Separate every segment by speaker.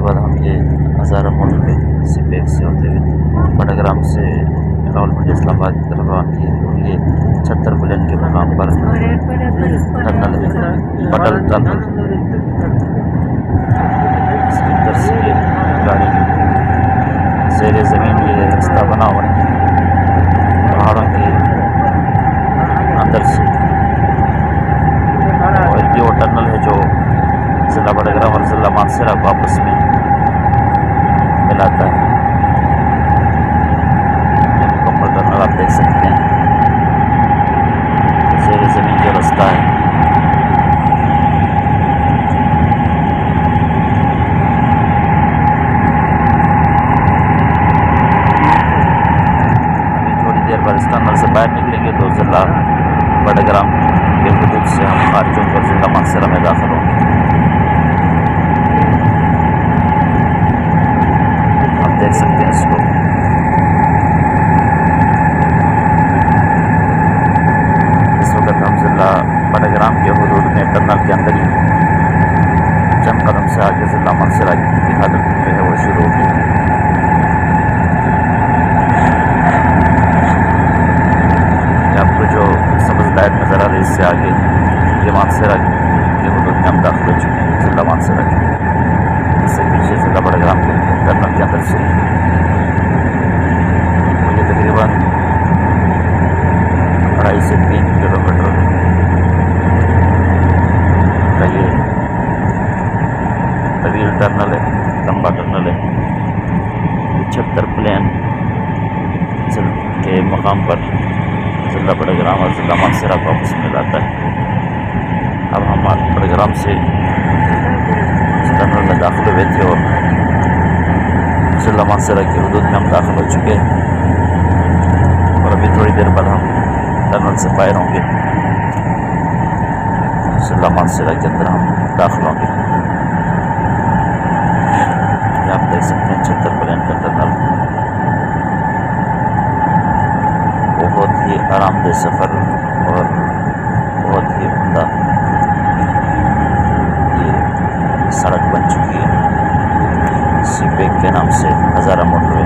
Speaker 1: बाद हम ये हज़ारा मोड़ पे सिपेक से होते हुए बड़ाग्राम से रावलपिंडी इस्लामाबाद की तरफ रवाना किए और ये 76 प्लेन के मुकाम पर टनल है, पटल टनल। इसके अंदर से ये गाड़ी ज़ेरे ज़मीन ये रास्ता बना हुआ है पहाड़ों के अंदर से, और ये वो टनल है जो ज़िला बड़ाग्राम और ज़िला मानसरा को आपस में मिलाता है। ये मुकम्मल टनल आप देख सकते हैं, ज़ेरे ज़मीन जो रास्ता है। इस टनल से बाहर निकलेंगे तो ज़िला बड़ाग्राम के हदूद से हम खारिज होकर ज़िला मानसरा में दाखिल होंगे। आप देख सकते हैं इसको। इस वक्त हम ज़िला बड़ाग्राम के हदूद में टनल के अंदर ही चंद कदम से आगे ज़िला मानसरा की हालत जो है वो शुरू होगी। आपको जो सब्ज़ लाइट नज़र आ रही है इससे आगे ये मानसरा के हदूद में हम दाखिल हो चुके हैं, ज़िला मानसरा के। इससे पीछे ज़िला बड़ाग्राम के टनल के अंदर से मुझे तकरीबन 2.5 से 3 किलोमीटर का ये तवील टनल है, लंबा टनल है। 76 प्लेन के मकाम पर ज़िला बड़ाग्राम और ज़िला मानसरा को आपस में मिलाता है। अब हम बड़ाग्राम से इस टनल में दाखिल हुए थे और ज़िला मानसरा के हदूद में हम दाखिल हो चुके हैं और अभी थोड़ी देर बाद हम टनल से बाहर होंगे, ज़िला मानसरा के अंदर हम दाखिल होंगे। आप देख सकते हैं 76 प्लेन का टनल, बहुत ही आरामदेह सफ़र और बहुत ही उम्दा ये सड़क बन चुकी है सिपेक के नाम से, हज़ारा मोटरवे।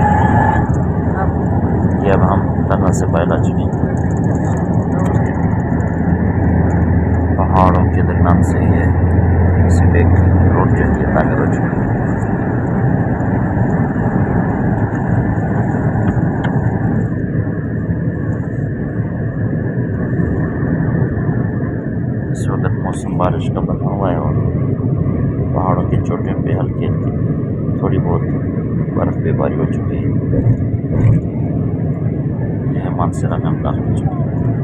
Speaker 1: ये अब हम टनल से बाहर आ चुके हैं। पहाड़ों के दरमियान से ये सिपेक रोड जो है तामीर हो चुकी है। इस वक्त मौसम बारिश का बना हुआ है और पहाड़ों की चोटियों पे हल्की हल्की थोड़ी बहुत बर्फ़बारी हो चुकी है। यह मानसरा में हम दाखिल हो चुके हैं।